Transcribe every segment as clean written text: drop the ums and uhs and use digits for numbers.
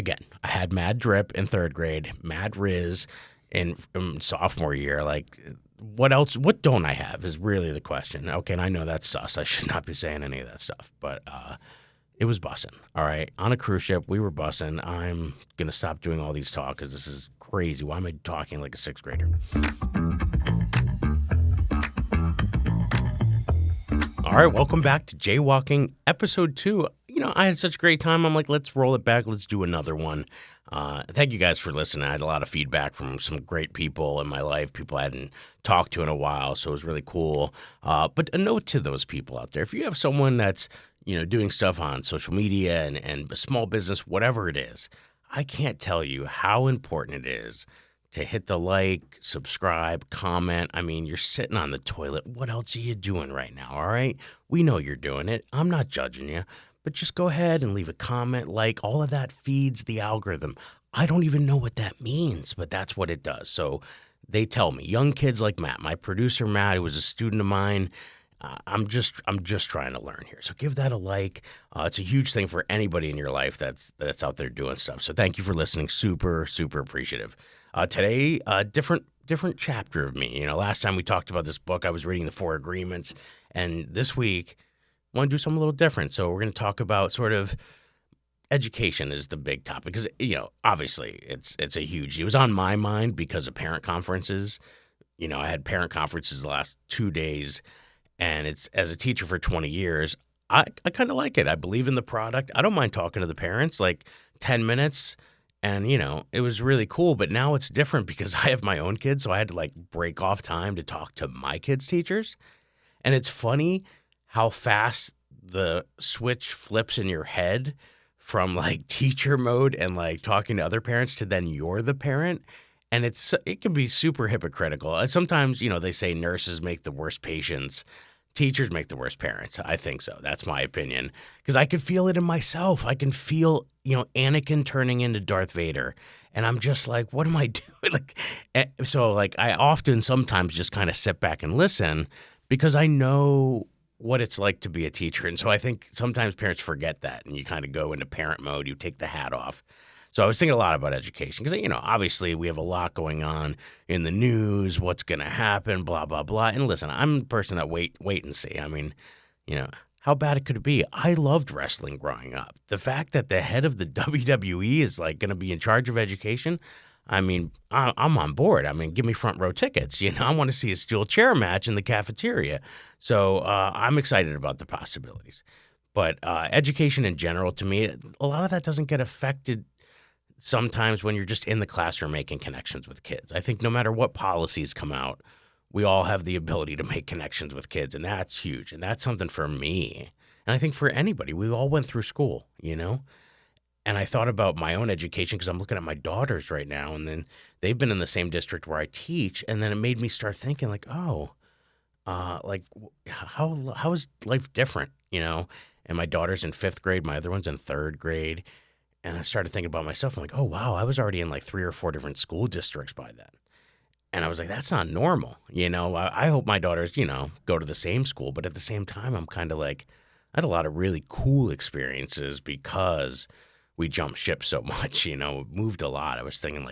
again, I had mad drip in third grade, mad riz in sophomore year. Like, what else? What don't I have is really the question. Okay, and I know that's sus. I should not be saying any of that stuff, but it was bussin'. All right, on a cruise ship, we were bussin'. I'm gonna stop doing all these talk because this is crazy. Why am I talking like a sixth grader? All right, welcome back to Jaywalking, episode 2. I had such a great time. I'm like, let's roll it back. Let's do another one. Thank you guys for listening. I had a lot of feedback from some great people in my life, people I hadn't talked to in a while, so it was really cool. But a note to those people out there, if you have someone that's, doing stuff on social media and a small business, whatever it is, I can't tell you how important it is to hit the like, subscribe, comment. I mean, you're sitting on the toilet. What else are you doing right now, all right? We know you're doing it. I'm not judging you. But just go ahead and leave a comment, like. All of that feeds the algorithm. I don't even know what that means, but that's what it does. So they tell me, young kids like Matt, my producer Matt, who was a student of mine, I'm just trying to learn here. So give that a like. It's a huge thing for anybody in your life that's out there doing stuff. So thank you for listening. Super, super appreciative. Today, different chapter of me. Last time we talked about this book, I was reading the 4 Agreements, and this week I want to do something a little different. So we're going to talk about sort of education is the big topic because obviously it was on my mind because of parent conferences. I had parent conferences the last 2 days, and it's, as a teacher for 20 years, I kind of like it. I believe in the product. I don't mind talking to the parents, like 10 minutes. And, it was really cool, but now it's different because I have my own kids, so I had to break off time to talk to my kids' teachers. And it's funny how fast the switch flips in your head from teacher mode and talking to other parents to then you're the parent. And it can be super hypocritical. Sometimes, they say nurses make the worst patients. Teachers make the worst parents. I think so. That's my opinion. Because I could feel it in myself. I can feel, Anakin turning into Darth Vader. And I'm just like, what am I doing? I often sometimes just kind of sit back and listen because I know what it's like to be a teacher. And so I think sometimes parents forget that and you kind of go into parent mode. You take the hat off. So I was thinking a lot about education because, obviously we have a lot going on in the news, what's going to happen, blah, blah, blah. And listen, I'm a person that wait and see. I mean, how bad it could be? I loved wrestling growing up. The fact that the head of the WWE is going to be in charge of education, I mean, I'm on board. I mean, give me front row tickets. I want to see a steel chair match in the cafeteria. So I'm excited about the possibilities. But education in general, to me, a lot of that doesn't get affected sometimes when you're just in the classroom making connections with kids. I think no matter what policies come out, we all have the ability to make connections with kids, and that's huge. And that's something for me. And I think for anybody, we all went through school, And I thought about my own education because I'm looking at my daughters right now, and then they've been in the same district where I teach, and then it made me start thinking how is life different, And my daughter's in 5th grade, my other one's in 3rd grade. And I started thinking about myself. I'm like, oh, wow, I was already in 3 or 4 different school districts by then. And I was like, that's not normal. I hope my daughters, go to the same school. But at the same time, I'm kind of I had a lot of really cool experiences because we jumped ship so much, moved a lot. I was thinking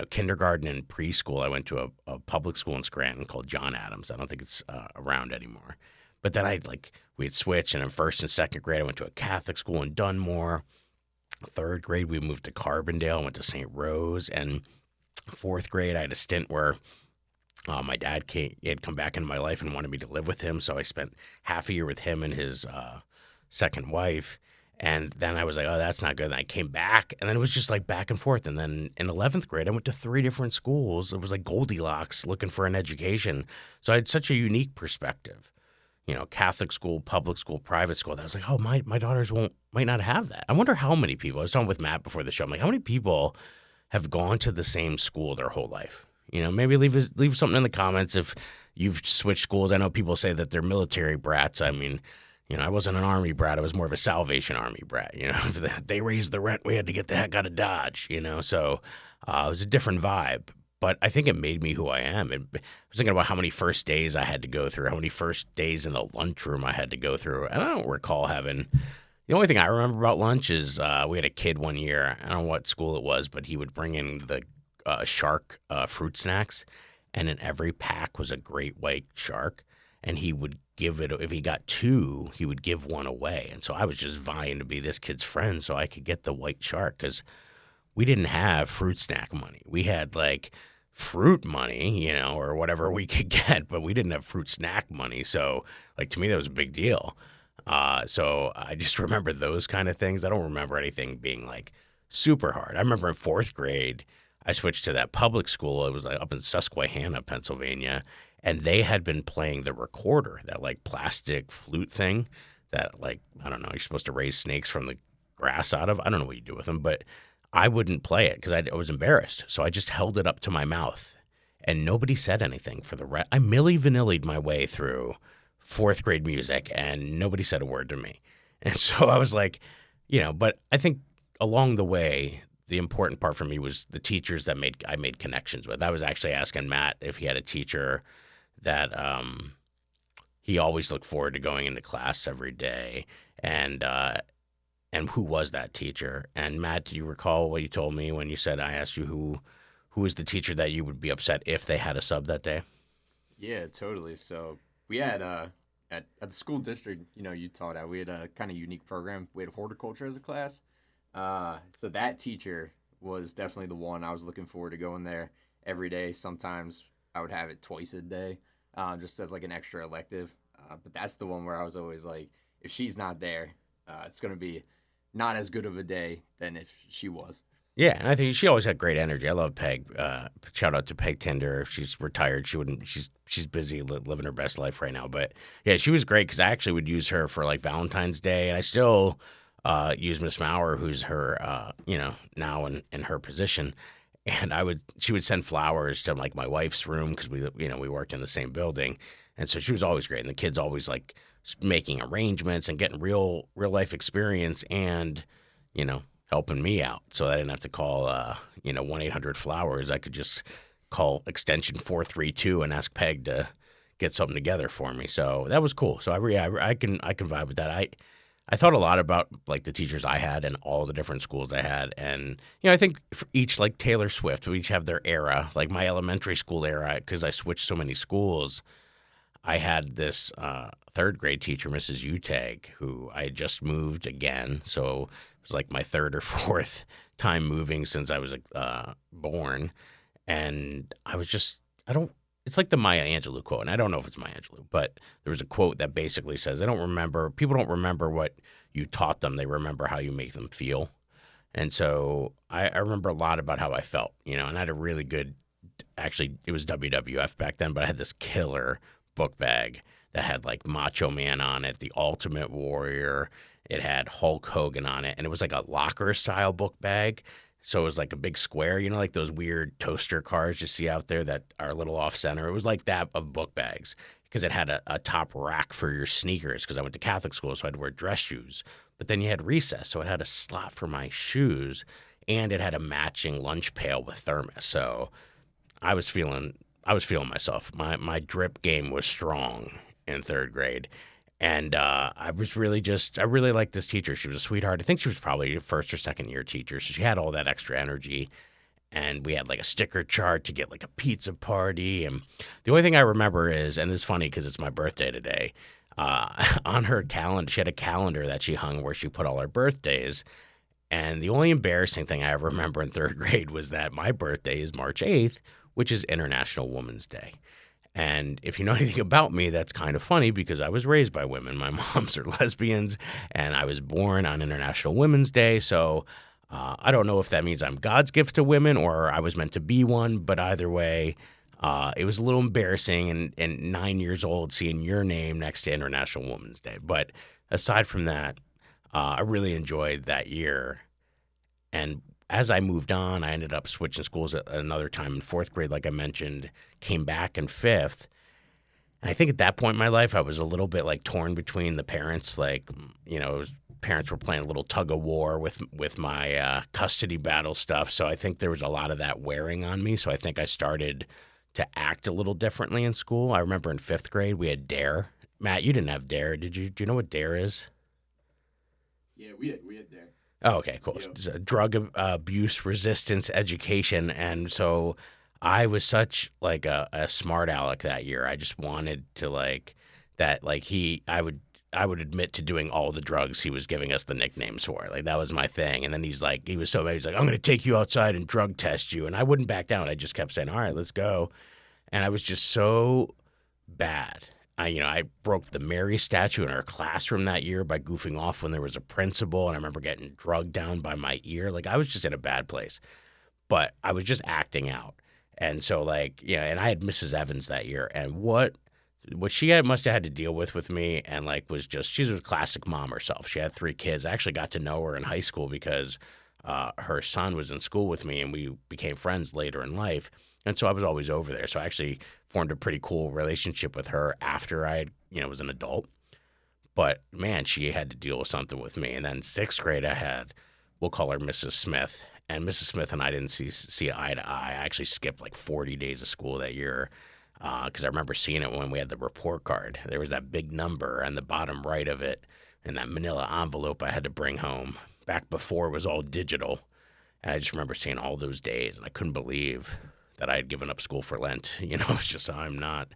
kindergarten and preschool. I went to a public school in Scranton called John Adams. I don't think it's around anymore. But then we'd switch. And in 1st and 2nd grade, I went to a Catholic school in Dunmore. 3rd grade, we moved to Carbondale, went to St. Rose, and 4th grade, I had a stint where my dad had come back into my life and wanted me to live with him, so I spent half a year with him and his second wife, and then I was like, oh, that's not good, and I came back, and then it was just back and forth, and then in 11th grade, I went to 3 different schools. It was like Goldilocks looking for an education, so I had such a unique perspective. Catholic school, public school, private school. That I was like, oh, my daughters might not have that. I wonder how many people. I was talking with Matt before the show. I'm like, how many people have gone to the same school their whole life? Maybe leave something in the comments if you've switched schools. I know people say that they're military brats. I mean, I wasn't an Army brat. I was more of a Salvation Army brat. They raised the rent. We had to get the heck out of Dodge. So it was a different vibe. But I think it made me who I am. I was thinking about how many first days I had to go through, how many first days in the lunchroom I had to go through. And I don't recall having, The only thing I remember about lunch is we had a kid one year. I don't know what school it was, but he would bring in the shark fruit snacks, and in every pack was a great white shark. And he would give it, if he got two, he would give one away. And so I was just vying to be this kid's friend so I could get the white shark because we didn't have fruit snack money. We had like fruit money, or whatever we could get, but we didn't have fruit snack money. So, like, to me, that was a big deal. So I just remember those kind of things. I don't remember anything being like super hard. I remember in fourth grade, I switched to that public school. It was like up in Susquehanna, Pennsylvania, and they had been playing the recorder, that like plastic flute thing that, like, I don't know, you're supposed to raise snakes from the grass out of. I don't know what you do with them, but I wouldn't play it because I was embarrassed. So I just held it up to my mouth, and nobody said anything for the rest. I Milli Vanilli'd my way through fourth grade music, and nobody said a word to me. And so I was like, but I think along the way, the important part for me was the teachers that I made connections with. I was actually asking Matt if he had a teacher that he always looked forward to going into class every day, and who was that teacher? And Matt, do you recall what you told me when you said I asked you who was the teacher that you would be upset if they had a sub that day? Yeah, totally. So we had at the school district, you taught at, we had a kind of unique program. We had horticulture as a class. So that teacher was definitely the one I was looking forward to going there every day. Sometimes I would have it twice a day, just as like an extra elective. But that's the one where I was always like, if she's not there, it's going to be not as good of a day than if she was. Yeah, and I think she always had great energy. I love Peg. Shout out to Peg Tinder. If she's retired, she wouldn't. She's busy living her best life right now. But yeah, she was great because I actually would use her for like Valentine's Day, and I still use Miss Maurer, who's her, now in her position. And she would send flowers to like my wife's room because we worked in the same building, and so she was always great. And the kids always like making arrangements and getting real life experience, and helping me out, so I didn't have to call 1-800-Flowers. I could just call extension 432 and ask Peg to get something together for me. So that was cool. So I can vibe with that. I thought a lot about like the teachers I had and all the different schools I had, and I think for each, like Taylor Swift, we each have their era. Like my elementary school era, because I switched so many schools. I had this third grade teacher, Mrs. Utag, who I had just moved again. So it was like my third or fourth time moving since I was born. And I was just, it's like the Maya Angelou quote. And I don't know if it's Maya Angelou, but there was a quote that basically says, people don't remember what you taught them. They remember how you make them feel. And so I remember a lot about how I felt, and I had a really good, actually, it was WWF back then, but I had this killer book bag that had like Macho Man on it, The Ultimate Warrior. It had Hulk Hogan on it, and it was like a locker style book bag. So it was like a big square, like those weird toaster cars you see out there that are a little off center. It was like that of book bags because it had a top rack for your sneakers, because I went to Catholic school, so I had to wear dress shoes. But then you had recess, so it had a slot for my shoes, and it had a matching lunch pail with thermos. So I was feeling myself. My drip game was strong in third grade. And I really liked this teacher. She was a sweetheart. I think she was probably a first or second year teacher. So she had all that extra energy. And we had like a sticker chart to get like a pizza party. And the only thing I remember is, and it's funny because it's my birthday today, on her calendar, she had a calendar that she hung where she put all her birthdays. And the only embarrassing thing I ever remember in third grade was that my birthday is March 8th, which is International Women's Day. And if you know anything about me, that's kind of funny because I was raised by women. My moms are lesbians, and I was born on International Women's Day. So I don't know if that means I'm God's gift to women or I was meant to be one, but either way, it was a little embarrassing and 9 years old seeing your name next to International Women's Day. But aside from that, I really enjoyed that year. And as I moved on, I ended up switching schools at another time in fourth grade, like I mentioned, came back in fifth. And I think at that point in my life, I was a little bit like torn between the parents. Like, parents were playing a little tug of war with my custody battle stuff. So I think there was a lot of that wearing on me. So I think I started to act a little differently in school. I remember in fifth grade, we had DARE. Matt, you didn't have DARE, did you? Do you know what DARE is? Yeah, we had there. Oh, okay, cool. Yep. It's a drug abuse resistance education, and so I was such like a smart aleck that year. I just wanted to like that like I would admit to doing all the drugs he was giving us the nicknames for. Like that was my thing. And then he was so mad. He's like, I'm going to take you outside and drug test you. And I wouldn't back down. I just kept saying, all right, let's go. And I was just so bad. I broke the Mary statue in our classroom that year by goofing off when there was a principal, and I remember getting drugged down by my ear. Like I was just in a bad place, but I was just acting out. And so and I had Mrs. Evans that year, and what she must have had to deal with me, and like was just she's a classic mom herself. She had 3 kids. I actually got to know her in high school because her son was in school with me, and we became friends later in life. And so I was always over there. So I actually formed a pretty cool relationship with her after I was an adult. But man, she had to deal with something with me. And then 6th grade, we'll call her Mrs. Smith. And Mrs. Smith and I didn't see eye to eye. I actually skipped like 40 days of school that year because I remember seeing it when we had the report card. There was that big number on the bottom right of it in that manila envelope I had to bring home back before it was all digital. And I just remember seeing all those days, and I couldn't believe that I had given up school for Lent. It's just I'm not.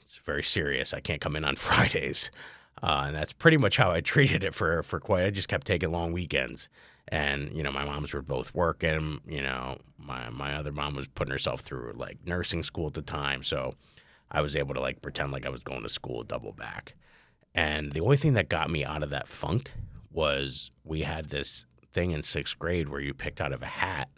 It's very serious. I can't come in on Fridays, and that's pretty much how I treated it for quite. I just kept taking long weekends, and my moms were both working. My other mom was putting herself through like nursing school at the time, so I was able to like pretend like I was going to school double back. And the only thing that got me out of that funk was we had this thing in 6th grade where you picked out of a hat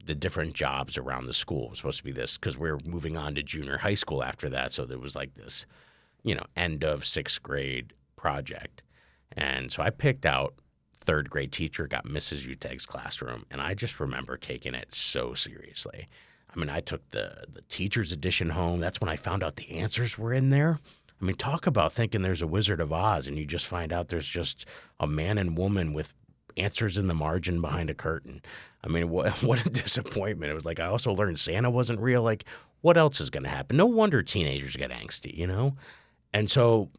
the different jobs around the school. It was supposed to be this because we were moving on to junior high school after that. So there was like this, end of 6th grade project. And so I picked out 3rd grade teacher, got Mrs. Uteg's classroom. And I just remember taking it so seriously. I mean, I took the teacher's edition home. That's when I found out the answers were in there. I mean, talk about thinking there's a Wizard of Oz and you just find out there's just a man and woman with answers in the margin behind a curtain. I mean, what a disappointment. It was like I also learned Santa wasn't real. Like, what else is going to happen? No wonder teenagers get angsty. And so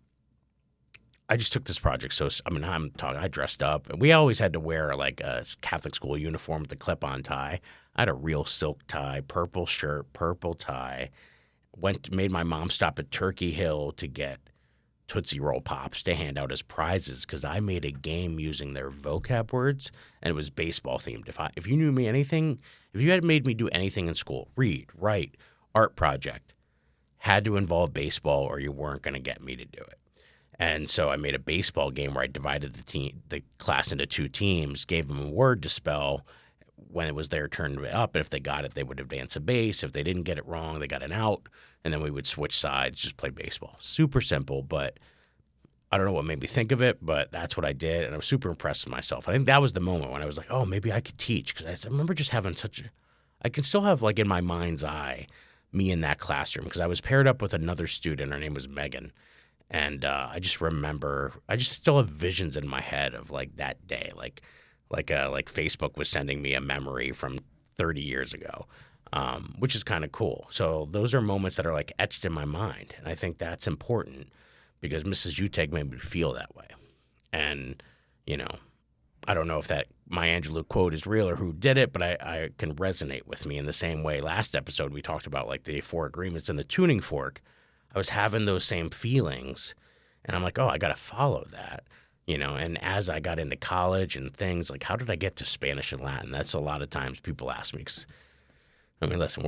I just took this project. So, I mean, I dressed up. We always had to wear like a Catholic school uniform with the clip-on tie. I had a real silk tie, purple shirt, purple tie. Made my mom stop at Turkey Hill to get Tootsie Roll Pops to hand out as prizes because I made a game using their vocab words, and it was baseball themed. If you knew me anything, if you had made me do anything in school, read, write, art project, had to involve baseball or you weren't going to get me to do it. And so I made a baseball game where I divided the class into 2 teams, gave them a word to spell when it was their turn to up. And if they got it, they would advance a base. If they didn't get it wrong, they got an out. And then we would switch sides, just play baseball. Super simple, but I don't know what made me think of it, but that's what I did. And I was super impressed with myself. I think that was the moment when I was like, oh, maybe I could teach. Because I remember just having I can still have like in my mind's eye me in that classroom because I was paired up with another student. Her name was Megan. And I just remember, I just still have visions in my head of like that day, like Facebook was sending me a memory from 30 years ago, which is kind of cool. So those are moments that are like etched in my mind. And I think that's important because Mrs. Uteg made me feel that way. And, I don't know if that Maya Angelou quote is real or who did it, but I can resonate with me in the same way. Last episode, we talked about like the 4 agreements and the tuning fork. I was having those same feelings and I'm like, oh, I got to follow that. And as I got into college and things, like, how did I get to Spanish and Latin? That's a lot of times people ask me. Listen,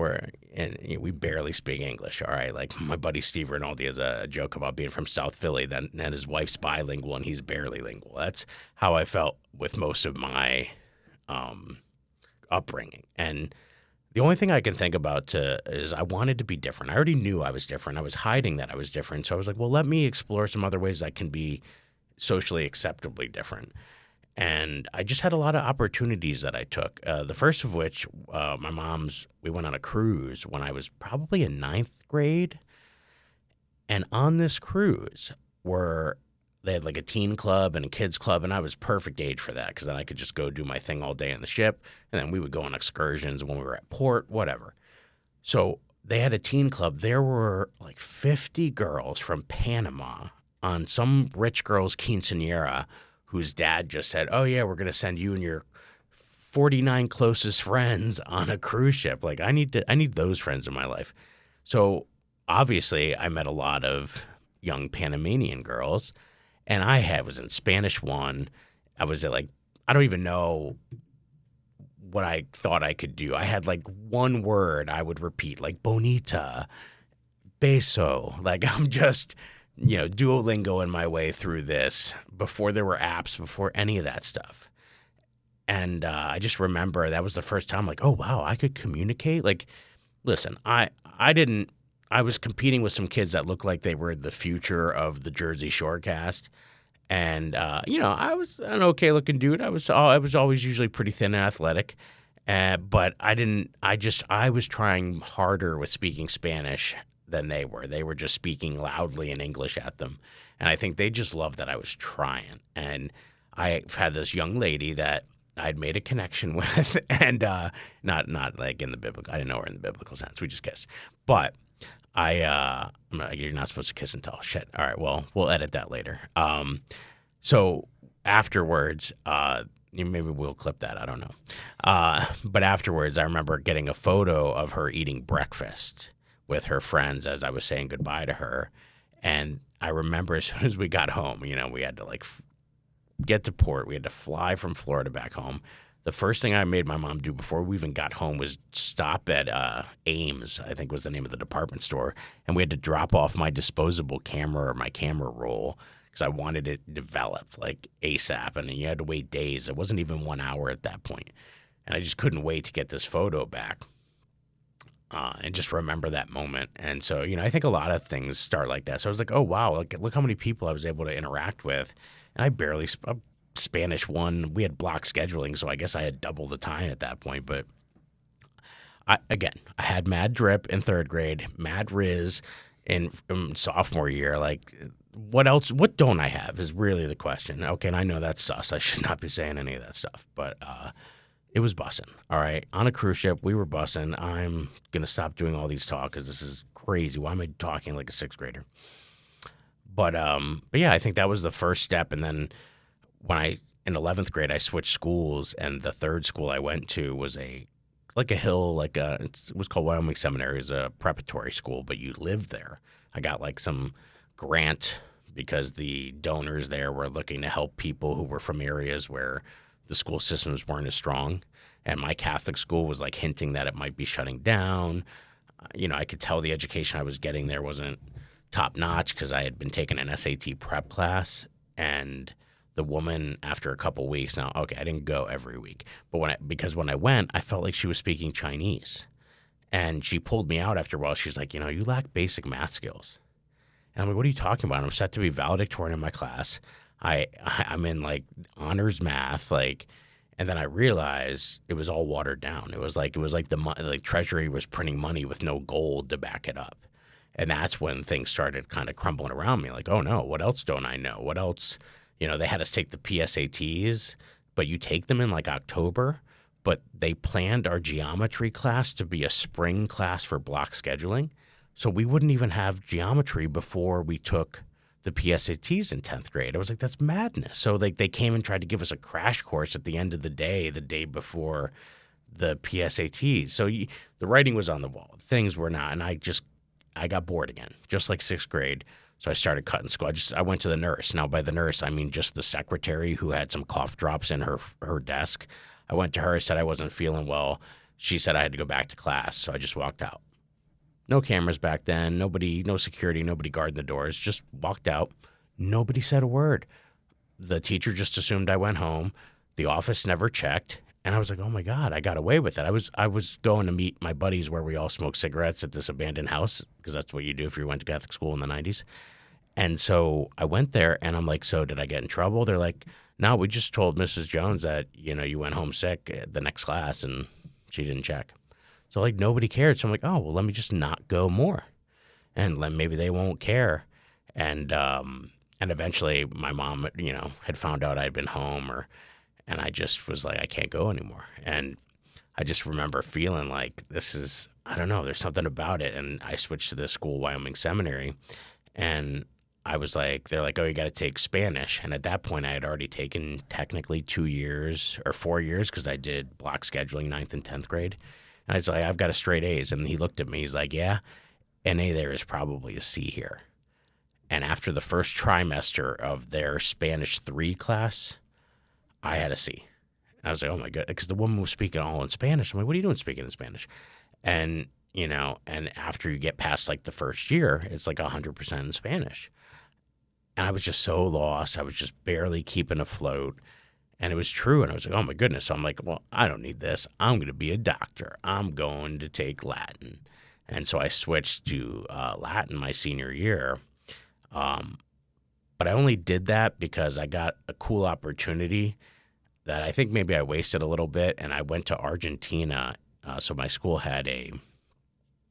we barely speak English, all right? Like, my buddy Steve Rinaldi has a joke about being from South Philly, then his wife's bilingual and he's barely lingual. That's how I felt with most of my upbringing. And the only thing I can think about is I wanted to be different. I already knew I was different. I was hiding that I was different. So I was like, well, let me explore some other ways I can be socially acceptably different. And I just had a lot of opportunities that I took. The first of which, we went on a cruise when I was probably in 9th grade. And on this cruise they had like a teen club and a kids club, and I was perfect age for that because then I could just go do my thing all day on the ship. And then we would go on excursions when we were at port, whatever. So they had a teen club. There were like 50 girls from Panama on some rich girl's quinceanera whose dad just said, "Oh yeah, we're gonna send you and your 49 closest friends on a cruise ship." Like I need those friends in my life. So obviously, I met a lot of young Panamanian girls, and was in Spanish 1. I was at like I don't even know what I thought I could do. I had like one word I would repeat, like bonita, beso. Like I'm just, Duolingoing my way through this before there were apps, before any of that stuff. And I just remember that was the first time, like, oh wow, I could communicate. Like, listen, I didn't. I was competing with some kids that looked like they were the future of the Jersey Shore cast. And I was an okay looking dude. I was always usually pretty thin and athletic, but I didn't. I was trying harder with speaking Spanish than they were. They were just speaking loudly in English at them, and I think they just loved that I was trying. And I've had this young lady that I'd made a connection with, and not like in the biblical. I didn't know her in the biblical sense. We just kissed, but. You're not supposed to kiss and tell. Shit. All right. Well, we'll edit that later. So afterwards, maybe we'll clip that. I don't know. But afterwards, I remember getting a photo of her eating breakfast with her friends as I was saying goodbye to her. And I remember as soon as we got home, we had to get to port. We had to fly from Florida back home. The first thing I made my mom do before we even got home was stop at Ames, I think was the name of the department store, and we had to drop off my disposable camera or my camera roll because I wanted it developed like ASAP, and you had to wait days. It wasn't even 1 hour at that point, and I just couldn't wait to get this photo back and just remember that moment. And so, I think a lot of things start like that. So I was like, oh, wow, look how many people I was able to interact with, and I barely Spanish 1, we had block scheduling, so I guess I had double the time at that point. But I had mad drip in 3rd grade, mad riz in sophomore year. Like, what else? What don't I have is really the question. Okay, and I know that's sus. I should not be saying any of that stuff, but it was bussin'. All right, on a cruise ship, we were bussin'. I'm gonna stop doing all these talk because this is crazy. Why am I talking like a 6th grader? But yeah, I think that was the first step, and then. In 11th grade, I switched schools, and the 3rd school I went to was a hill, it was called Wyoming Seminary. It was a preparatory school, but you lived there. I got some grant because the donors there were looking to help people who were from areas where the school systems weren't as strong. And my Catholic school was hinting that it might be shutting down. I could tell the education I was getting there wasn't top notch because I had been taking an SAT prep class, and the woman, after a couple weeks, now, okay, I didn't go every week, but because when I went, I felt like she was speaking Chinese. And she pulled me out after a while. She's like, you lack basic math skills. And I'm like, what are you talking about? I'm set to be valedictorian in my class. I'm in honors math, and then I realized it was all watered down. It was like the Treasury was printing money with no gold to back it up. And that's when things started kind of crumbling around me. Like, oh no, what else don't I know? What else? They had us take the PSATs, but you take them in October, but they planned our geometry class to be a spring class for block scheduling. So we wouldn't even have geometry before we took the PSATs in 10th grade. I was like, that's madness. So they came and tried to give us a crash course at the end of the day before the PSATs. So the writing was on the wall. Things were not. And I got bored again, just like 6th grade. So I started cutting school. I went to the nurse. Now, by the nurse, I mean just the secretary who had some cough drops in her desk. I went to her, said I wasn't feeling well. She said I had to go back to class, so I just walked out. No cameras back then, no security, nobody guarding the doors. Just walked out. Nobody said a word. The teacher just assumed I went home. The office never checked. And I was like, oh my God, I got away with it. I was going to meet my buddies where we all smoked cigarettes at this abandoned house, because that's what you do if you went to Catholic school in the 90s. And so I went there, and I'm like, so did I get in trouble? They're like, no, we just told Mrs. Jones that, you went home sick at the next class, and she didn't check. So nobody cared. So I'm like, oh, well, let me just not go more, and maybe they won't care. And eventually my mom, had found out I'd been home, and I just was like, I can't go anymore. And I just remember feeling like this is, I don't know, there's something about it. And I switched to the school, Wyoming Seminary, and I was like, they're like, oh, you got to take Spanish. And at that point, I had already taken technically 2 years or 4 years because I did block scheduling 9th and 10th grade. And I was like, I've got a straight A's. And he looked at me. He's like, yeah, an A there is probably a C here. And after the first trimester of their Spanish 3 class, I had a C. I was like, oh my God, because the woman was speaking all in Spanish. I'm like, what are you doing speaking in Spanish? And, and after you get past like the first year, it's like 100% in Spanish. And I was just so lost. I was just barely keeping afloat. And it was true. And I was like, oh my goodness. So I'm like, well, I don't need this. I'm going to be a doctor. I'm going to take Latin. And so I switched to Latin my senior year. But I only did that because I got a cool opportunity that I think maybe I wasted a little bit. And I went to Argentina. So my school had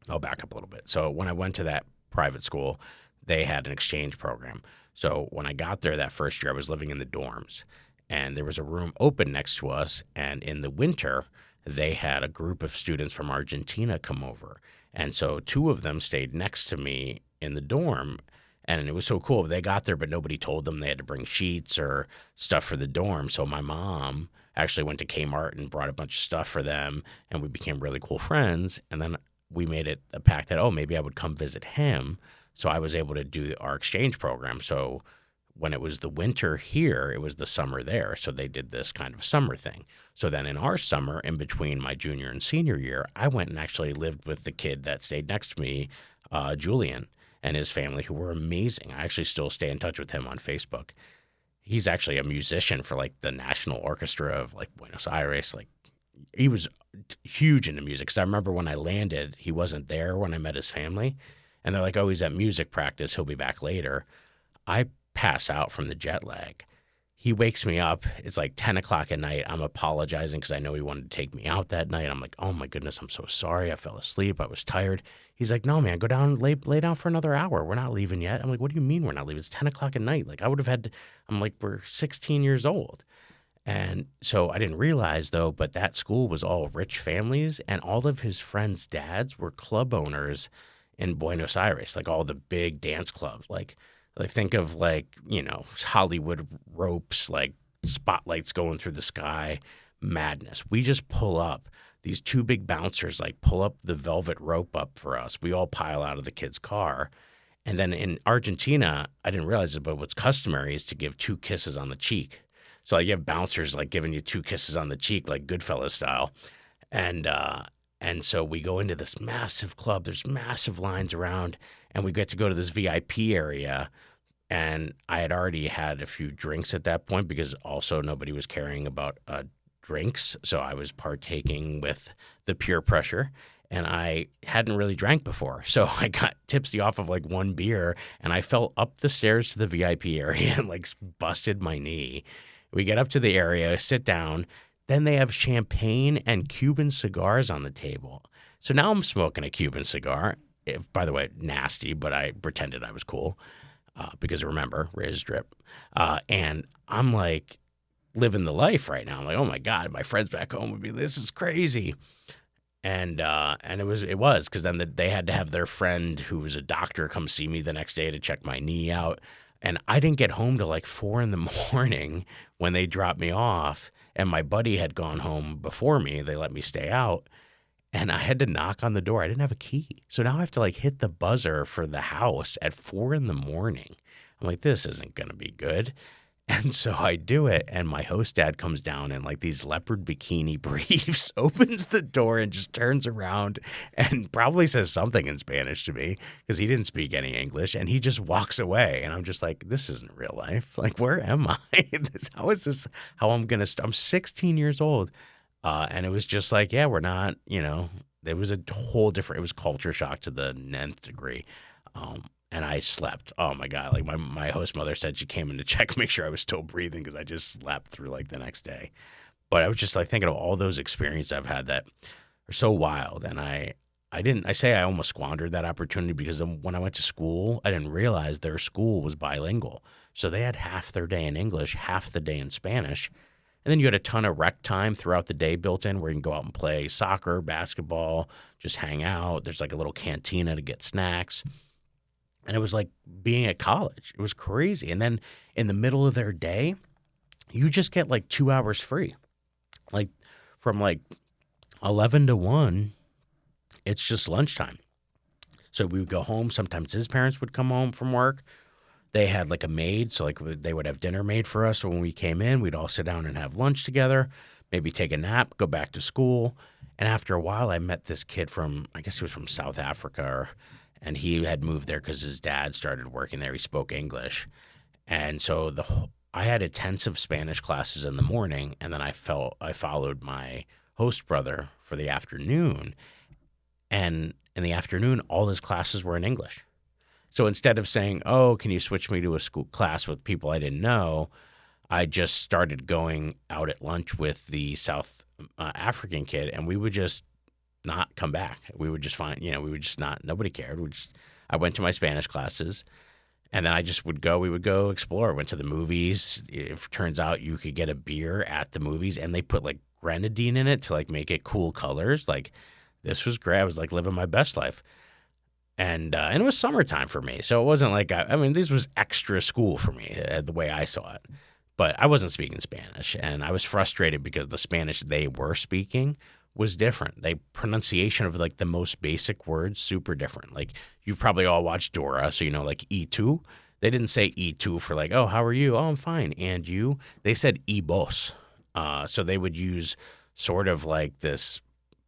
I'll back up a little bit. So when I went to that private school, they had an exchange program. So when I got there that first year, I was living in the dorms, and there was a room open next to us. And in the winter, they had a group of students from Argentina come over. And so 2 of them stayed next to me in the dorm. And it was so cool. They got there, but nobody told them they had to bring sheets or stuff for the dorm. So my mom actually went to Kmart and brought a bunch of stuff for them, and we became really cool friends. And then we made it a pact that, maybe I would come visit him. So I was able to do our exchange program. So when it was the winter here, it was the summer there. So they did this kind of summer thing. So then in our summer, in between my junior and senior year, I went and actually lived with the kid that stayed next to me, Julian, and his family, who were amazing. I actually still stay in touch with him on Facebook. He's actually a musician for like the National Orchestra of like Buenos Aires. Like he was huge into music. Because I remember when I landed, he wasn't there when I met his family. And they're like, oh, he's at music practice. He'll be back later. I pass out from the jet lag. He wakes me up. It's like 10 o'clock at night. I'm apologizing because I know he wanted to take me out that night. I'm like, oh my goodness, I'm so sorry. I fell asleep. I was tired. He's like, no, man, go down, lay down for another hour. We're not leaving yet. I'm like, what do you mean we're not leaving? It's 10 o'clock at night. Like I would have had to, I'm like, we're 16 years old. And so I didn't realize though, but that school was all rich families, and all of his friends' dads were club owners in Buenos Aires, like all the big dance clubs, like think of like, Hollywood ropes, like spotlights going through the sky, madness. We just pull up. These 2 big bouncers like pull up the velvet rope up for us. We all pile out of the kid's car. And then in Argentina, I didn't realize it, but what's customary is to give 2 kisses on the cheek. So like you have bouncers like giving you 2 kisses on the cheek, like Goodfellas style. And so we go into this massive club. There's massive lines around, and we get to go to this VIP area. And I had already had a few drinks at that point because also nobody was caring about drinks. So I was partaking with the peer pressure, and I hadn't really drank before. So I got tipsy off of like 1 beer, and I fell up the stairs to the VIP area and like busted my knee. We get up to the area, sit down. Then they have champagne and Cuban cigars on the table. So now I'm smoking a Cuban cigar. By the way, nasty, but I pretended I was cool because remember, Riz drip. And I'm like living the life right now. I'm like, oh my God, my friends back home would be, this is crazy. And it was because then they had to have their friend who was a doctor come see me the next day to check my knee out. And I didn't get home till like 4 a.m. when they dropped me off. And my buddy had gone home before me. They let me stay out. And I had to knock on the door. I didn't have a key. So now I have to like hit the buzzer for the house at 4 a.m. I'm like, this isn't going to be good. And so I do it, and my host dad comes down in like these leopard bikini briefs, opens the door and just turns around and probably says something in Spanish to me because he didn't speak any English, and he just walks away. And I'm just like, this isn't real life. Like, where am I? How is this? How I'm going to I'm 16 years old. And it was just like, yeah, we're not, it was a whole different, it was culture shock to the nth degree. And I slept. Oh my God. Like my host mother said she came in to check, make sure I was still breathing because I just slept through like the next day. But I was just like thinking of all those experiences I've had that are so wild. And I say I almost squandered that opportunity because when I went to school, I didn't realize their school was bilingual. So they had half their day in English, half the day in Spanish. And then you had a ton of rec time throughout the day built in where you can go out and play soccer, basketball, just hang out. There's like a little cantina to get snacks. And it was like being at college. It was crazy. And then in the middle of their day, you just get like 2 hours free. Like from like 11 to 1, it's just lunchtime. So we would go home. Sometimes his parents would come home from work. They had like a maid. So like they would have dinner made for us. So when we came in, we'd all sit down and have lunch together, maybe take a nap, go back to school. And after a while, I met this kid from, I guess he was from South Africa, and he had moved there because his dad started working there. He spoke English. And so I had intensive Spanish classes in the morning, and then I followed my host brother for the afternoon. And in the afternoon, all his classes were in English. So instead of saying, "Oh, can you switch me to a school class with people I didn't know?" I just started going out at lunch with the South African kid, and we would just not come back. We would just we would just not. Nobody cared. I went to my Spanish classes. And then we would go explore. Went to the movies. It turns out you could get a beer at the movies, and they put like grenadine in it to like make it cool colors. Like, this was great. I was like living my best life. And it was summertime for me. So it wasn't like, this was extra school for me, the way I saw it. But I wasn't speaking Spanish, and I was frustrated because the Spanish they were speaking was different. The pronunciation of like the most basic words, super different. Like, you've probably all watched Dora, so you know, like E2. They didn't say E2 for like, "Oh, how are you?" "Oh, I'm fine." "And you?" They said "y vos." So they would use sort of like this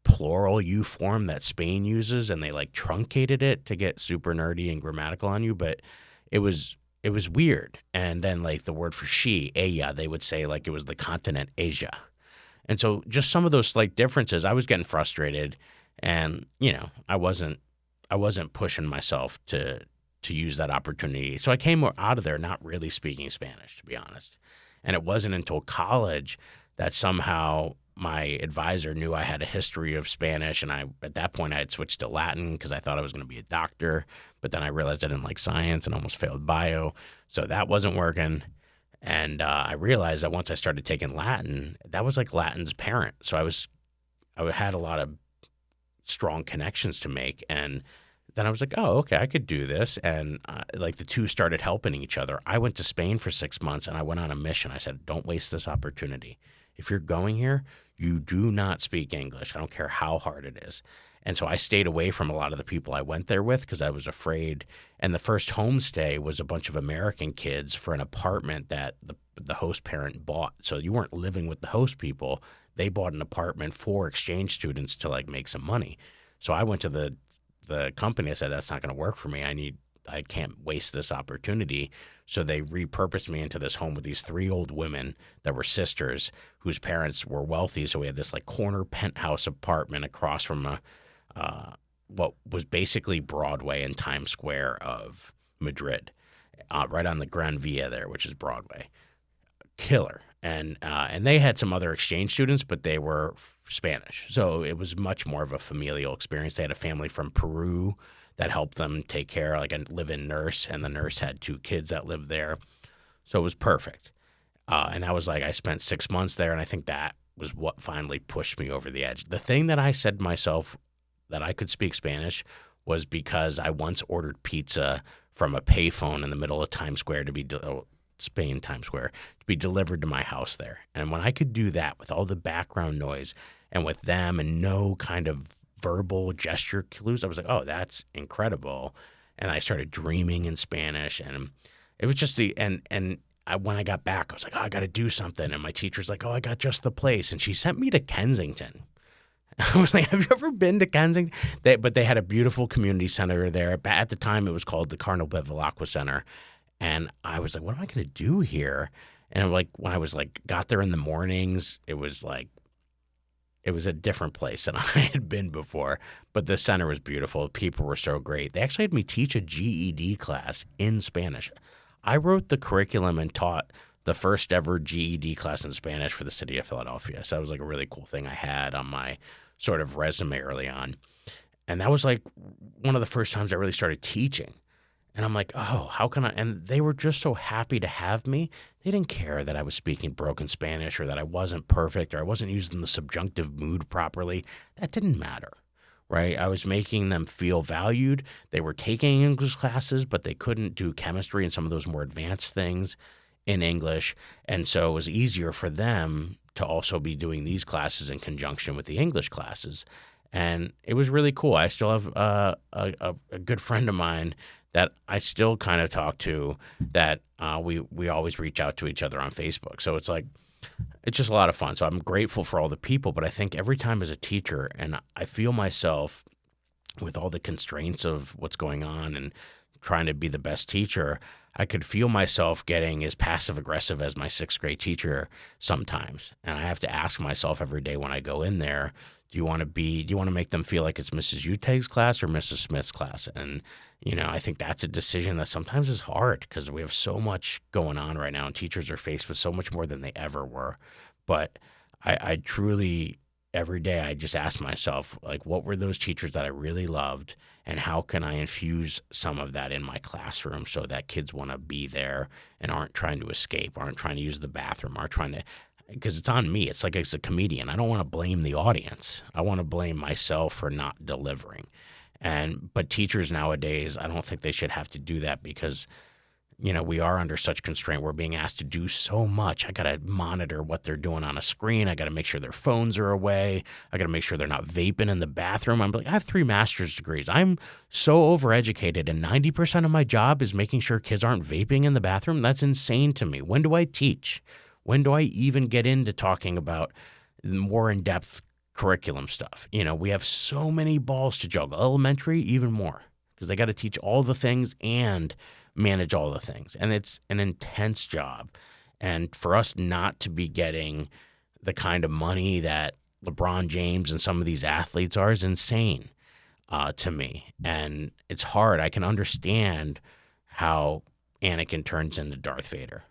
plural you form that Spain uses, and they like truncated it to get super nerdy and grammatical on you. But it was weird. And then like the word for she, ella, they would say like it was the continent Asia. And so just some of those slight differences, I was getting frustrated, and I wasn't pushing myself to use that opportunity. So I came out of there not really speaking Spanish, to be honest. And it wasn't until college that somehow my advisor knew I had a history of Spanish, and at that point I had switched to Latin because I thought I was going to be a doctor. But then I realized I didn't like science and almost failed bio, so that wasn't working. And I realized that once I started taking Latin, that was like Latin's parent. So I had a lot of strong connections to make. And then I was like, oh, okay, I could do this. And like the two started helping each other. I went to Spain for 6 months, and I went on a mission. I said, don't waste this opportunity. If you're going here, you do not speak English. I don't care how hard it is. And so I stayed away from a lot of the people I went there with because I was afraid. And the first homestay was a bunch of American kids for an apartment that the host parent bought. So you weren't living with the host people. They bought an apartment for exchange students to like make some money. So I went to the company. I said, that's not going to work for me. I can't waste this opportunity. So they repurposed me into this home with these 3 old women that were sisters whose parents were wealthy. So we had this like corner penthouse apartment across from what was basically Broadway and Times Square of Madrid, right on the Gran Via there, which is Broadway. Killer. And they had some other exchange students, but they were Spanish. So it was much more of a familial experience. They had a family from Peru that helped them take care, like a live-in nurse, and the nurse had 2 kids that lived there. So it was perfect. And I was like, I spent 6 months there, and I think that was what finally pushed me over the edge. The thing that I said to myself that I could speak Spanish was because I once ordered pizza from a payphone in the middle of Times Square Spain, Times Square, to be delivered to my house there. And when I could do that with all the background noise and with them and no kind of verbal gesture clues, I was like, oh, that's incredible. And I started dreaming in Spanish, and it was just when I got back, I was like, oh, I got to do something. And my teacher's like, oh, I got just the place. And she sent me to Kensington. I was like, have you ever been to Kensington? But they had a beautiful community center there. At the time, it was called the Cardinal Bevilacqua Center. And I was like, what am I going to do here? And like when I was like got there in the mornings, it was a different place than I had been before. But the center was beautiful. People were so great. They actually had me teach a GED class in Spanish. I wrote the curriculum and taught the first ever GED class in Spanish for the city of Philadelphia. So that was like a really cool thing I had on my sort of resume early on. And that was like one of the first times I really started teaching. And I'm like, oh, how can I? And they were just so happy to have me. They didn't care that I was speaking broken Spanish or that I wasn't perfect or I wasn't using the subjunctive mood properly. That didn't matter. right? I was making them feel valued. They were taking English classes, but they couldn't do chemistry and some of those more advanced things in English. And so it was easier for them to also be doing these classes in conjunction with the English classes. And it was really cool. I still have a good friend of mine that I still kind of talk to that we always reach out to each other on Facebook. So it's like, it's just a lot of fun. So I'm grateful for all the people, but I think every time as a teacher, and I feel myself with all the constraints of what's going on and trying to be the best teacher, I could feel myself getting as passive aggressive as my sixth grade teacher sometimes. And I have to ask myself every day when I go in there, do you want to make them feel like it's Mrs. Uteg's class or Mrs. Smith's class? And, I think that's a decision that sometimes is hard because we have so much going on right now and teachers are faced with so much more than they ever were. But I truly, every day, I just ask myself, like, what were those teachers that I really loved and how can I infuse some of that in my classroom so that kids want to be there and aren't trying to escape, aren't trying to use the bathroom, aren't trying to, because it's on me. It's like as a comedian, I don't want to blame the audience. I want to blame myself for not delivering. But teachers nowadays, I don't think they should have to do that because, we are under such constraint. We're being asked to do so much. I got to monitor what they're doing on a screen. I got to make sure their phones are away. I got to make sure they're not vaping in the bathroom. I'm like, I have 3 master's degrees. I'm so overeducated, and 90% of my job is making sure kids aren't vaping in the bathroom. That's insane to me. When do I teach? When do I even get into talking about more in-depth curriculum stuff? We have so many balls to juggle. Elementary, even more, because they got to teach all the things and manage all the things. And it's an intense job. And for us not to be getting the kind of money that LeBron James and some of these athletes are is insane to me. And it's hard. I can understand how Anakin turns into Darth Vader.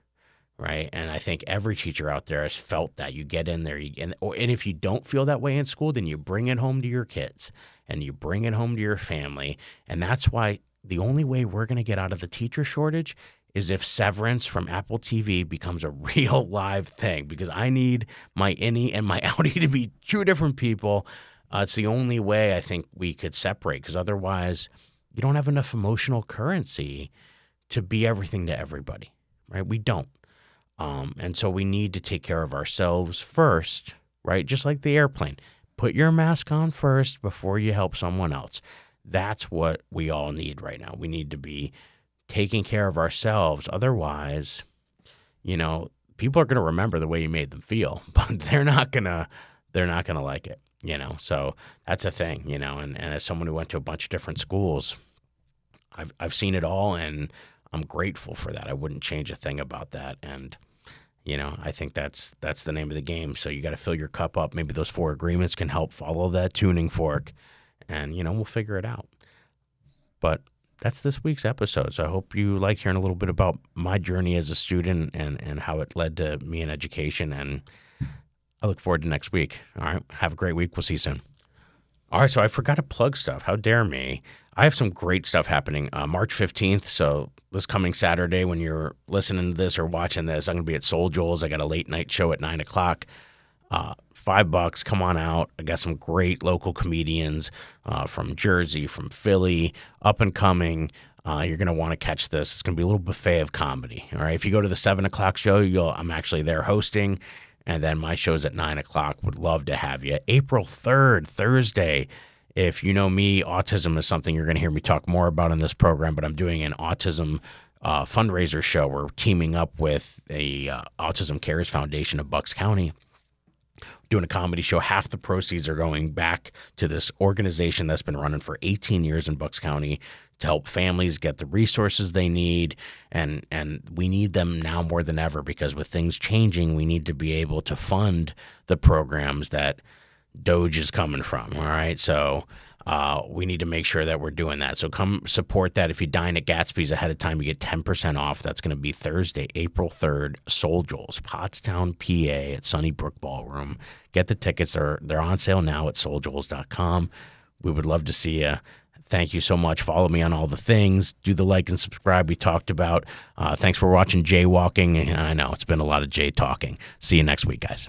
Right. And I think every teacher out there has felt that. You get in there and if you don't feel that way in school, then you bring it home to your kids and you bring it home to your family. And that's why the only way we're going to get out of the teacher shortage is if Severance from Apple TV becomes a real live thing, because I need my innie and my outie to be 2 different people. It's the only way I think we could separate, because otherwise you don't have enough emotional currency to be everything to everybody. Right. We don't. And so we need to take care of ourselves first, right? Just like the airplane. Put your mask on first before you help someone else. That's what we all need right now. We need to be taking care of ourselves. Otherwise, people are going to remember the way you made them feel, but they're not going to like it, So that's a thing, and as someone who went to a bunch of different schools, I've seen it all, and I'm grateful for that. I wouldn't change a thing about that. And, I think that's the name of the game. So you got to fill your cup up. Maybe those 4 agreements can help follow that tuning fork, and, we'll figure it out. But that's this week's episode. So I hope you like hearing a little bit about my journey as a student and how it led to me in education. And I look forward to next week. All right. Have a great week. We'll see you soon. All right, so I forgot to plug stuff. How dare me? I have some great stuff happening March 15th, so this coming Saturday when you're listening to this or watching this, I'm going to be at Soul Joel's. I got a late night show at 9 o'clock. $5, come on out. I got some great local comedians from Jersey, from Philly, up and coming. You're going to want to catch this. It's going to be a little buffet of comedy. All right, if you go to the 7 o'clock show, I'm actually there hosting. And then my show's at 9 o'clock. Would love to have you. April 3rd, Thursday. If you know me, autism is something you're going to hear me talk more about in this program, but I'm doing an autism fundraiser show. We're teaming up with a Autism Cares Foundation of Bucks County, doing a comedy show. Half the proceeds are going back to this organization that's been running for 18 years in Bucks County to help families get the resources they need. And we need them now more than ever, because with things changing, we need to be able to fund the programs that Doge is coming from. All right. So we need to make sure that we're doing that. So come support that. If you dine at Gatsby's ahead of time, you get 10% off. That's going to be Thursday, April 3rd, Soul Joel's, Pottstown, PA at Sunnybrook Ballroom. Get the tickets. They're on sale now at souljoels.com. We would love to see you. Thank you so much. Follow me on all the things. Do the like and subscribe we talked about. Thanks for watching Jaywalking. I know it's been a lot of Jay talking. See you next week, guys.